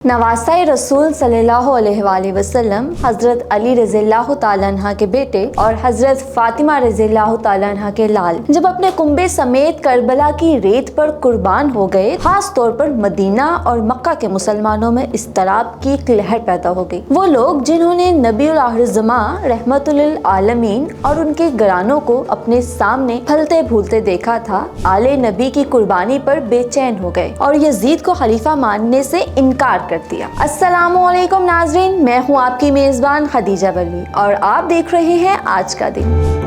नवासाए रसूल सल्लल्लाहु अलैहि वसल्लम हजरत अली रज़ियल्लाहु ताला अन्हा के बेटे और हजरत फातिमा रज़ियल्लाहु ताला अन्हा के लाल जब अपने कुंबे समेत करबला की रेत पर कुर्बान हो गए, खास तौर पर मदीना और मक्का के मुसलमानों में इस्तराब की एक लहर पैदा हो गई। वो लोग जिन्होंने नबीउल आखिरज़्ज़मा रहमतुल लिल आलमीन और उनके घरानों को अपने सामने फलते फूलते देखा था, आले नबी की कुर्बानी पर बेचैन हो गए और यजीद को खलीफा मानने से इनकार कर दिया। अस्सलामुअलैकुम नाज़रीन, मैं हूँ आपकी मेज़बान खदीजा वली और आप देख रहे हैं आज का दिन।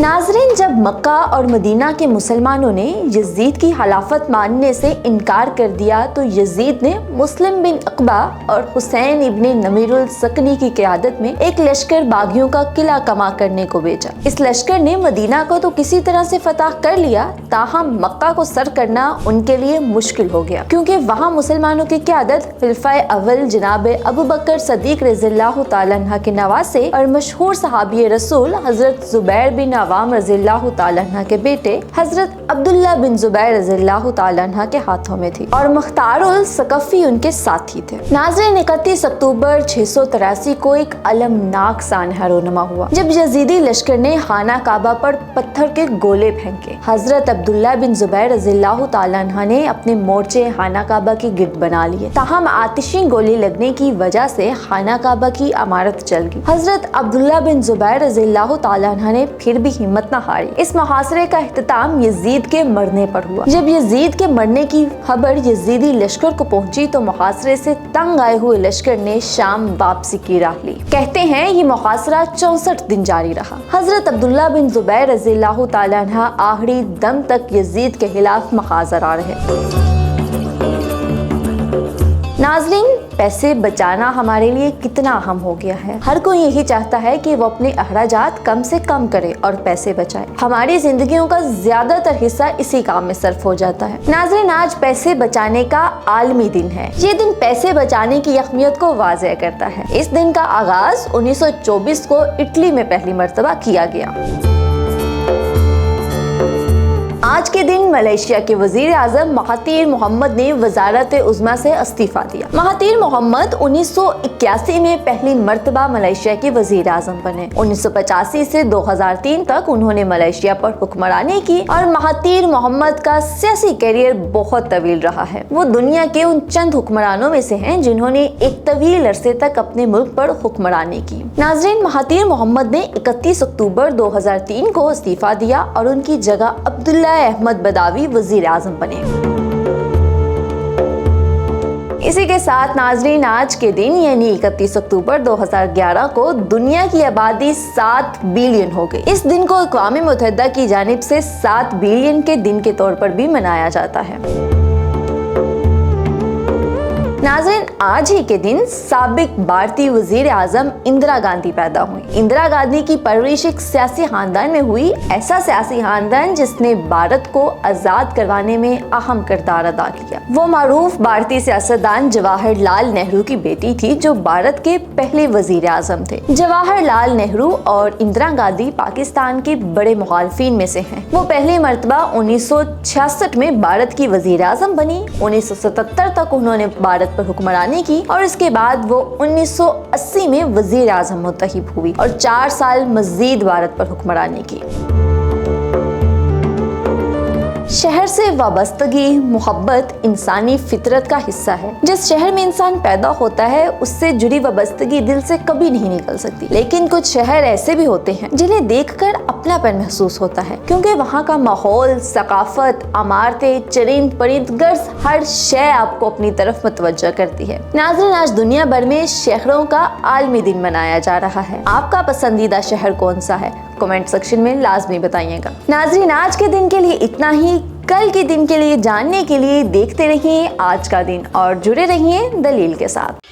नाज़रीन, जब मक्का और मदीना के मुसलमानों ने यजीद की खिलाफत मानने से इनकार कर दिया तो यजीद ने मुस्लिम बिन अक़बा और हुसैन इब्ने नमीरुल सकनी की क़यादत में एक लश्कर बागियों का किला कमा करने को भेजा। इस लश्कर ने मदीना को तो किसी तरह से फतह कर लिया, ताहम मक्का को सर करना उनके लिए मुश्किल हो गया, क्योंकि वहाँ मुसलमानों की क़यादत खलीफाए अव्वल जनाब अबू बकर सदीक रज़ियल्लाहु ताला अन्हा के नवासे और मशहूर सहाबी रसूल हजरत ज़ुबैर बिन अवाम रज़ियल्लाहु ताला अन्हा के बेटे हजरत अब्दुल्ला बिन ज़ुबैर रज़ियल्लाहु ताला अन्हा के हाथों में थी और मुख्तारुल सकफ़ी उनके साथी थे। नाज़रीन, 31 अक्टूबर 683 को एक अलमनाक सानहा रोनमा हुआ जब यजीदी लश्कर ने खाना काबा पर पत्थर के गोले फेंके। हजरत अब्दुल्ला बिन ज़ुबैर रज़ियल्लाहु ताला अन्हा ने अपने मोर्चे खाना काबा की गिर्द बना लिए, ताहम आतिशी गोली लगने की वजह से खाना काबा की इमारत जल गई। हजरत अब्दुल्ला बिन ज़ुबैर रज़ियल्लाहु ताला अन्हा ने फिर भी हिम्मत न हारी। इस मुहासरे का इख्तिताम यजीद के मरने पर हुआ। जब यजीद के मरने की खबर यजीदी लश्कर को पहुंची तो मुहासरे से तंग आए हुए लश्कर ने शाम वापसी की राह ली। कहते हैं ये मुहासरा 64 दिन जारी रहा। हजरत अब्दुल्ला बिन ज़ुबैर रज़ियल्लाहु ताला अन्हा आखिरी दम तक यजीद के खिलाफ मखाज़रा रहे। नाज़रीन, पैसे बचाना हमारे लिए कितना अहम हो गया है। हर कोई यही चाहता है कि वो अपने अखराजात कम से कम करे और पैसे बचाए। हमारी जिंदगियों का ज्यादातर हिस्सा इसी काम में सर्फ हो जाता है। नाज़रीन, आज पैसे बचाने का आलमी दिन है। ये दिन पैसे बचाने की अहमियत को वाज़ेह करता है। इस दिन का आगाज 1924 को इटली में पहली मर्तबा किया गया। आज के दिन मलेशिया के वजीर आजम महातीर मोहम्मद ने वजारत उज़्मा से इस्तीफा दिया। महातीर मोहम्मद 1981 में पहली मर्तबा मलेशिया के वजीर आजम बने। 1985 से 2003 तक उन्होंने मलेशिया पर हुक्मरानी की और महातीर मोहम्मद का सियासी करियर बहुत तवील रहा है। वो दुनिया के उन चंद हुक्मरानों में से हैं जिन्होंने एक तवील अरसे तक अपने मुल्क पर हुक्मरानी की। नाज़रीन, महातीर मोहम्मद ने 31 अक्टूबर 2003 को इस्तीफा दिया और उनकी जगह अब्दुल्ला अहमद बदावी वजीर आजम बने। इसी के साथ नाज़रीन, आज के दिन यानी 31 अक्टूबर 2011 को दुनिया की आबादी 7 बिलियन हो गई। इस दिन को अक़वाम मुत्तहिदा की जानिब से 7 बिलियन के दिन के तौर पर भी मनाया जाता है। नाज़रीन, आज ही के दिन साबिक भारतीय वजीर आजम इंदिरा गांधी पैदा हुई। इंदिरा गांधी की परवरिश एक सियासी खानदान में हुई, ऐसा सियासी खानदान जिसने भारत को आजाद करवाने में अहम किरदार अदा किया। वो मारूफ भारतीय सियासतदान जवाहरलाल नेहरू की बेटी थी, जो भारत के पहले वजीर आजम थे। जवाहरलाल नेहरू और इंदिरा गांधी पाकिस्तान के बड़े मुखालफिन में से हैं। वो पहली मर्तबा 1966 में भारत की वजीर आजम बनी। 1977 तक उन्होंने भारत पर हुक्मरानी की और इसके बाद वो 1980 में वजीर आजम मुंतखब हुई और 4 साल मजीद भारत पर हुक्मरानी की। शहर से वाबस्तगी, मोहब्बत इंसानी फितरत का हिस्सा है। जिस शहर में इंसान पैदा होता है उससे जुड़ी वाबस्तगी दिल से कभी नहीं निकल सकती। लेकिन कुछ शहर ऐसे भी होते हैं जिन्हें देखकर अपनापन महसूस होता है, क्योंकि वहाँ का माहौल, सकाफत, इमारतें, चरिंद परिंद, गर्ज हर शय आपको अपनी तरफ मुतवज्जह करती है। नाज़रीन, आज दुनिया भर में शहरों का आलमी दिन मनाया जा रहा है। आपका पसंदीदा शहर कौन सा है? कमेंट सेक्शन में लाजमी बताइएगा। नाज़रीन, आज के दिन के लिए इतना ही। कल के दिन के लिए जानने के लिए देखते रहिए आज का दिन और जुड़े रहिए दलील के साथ।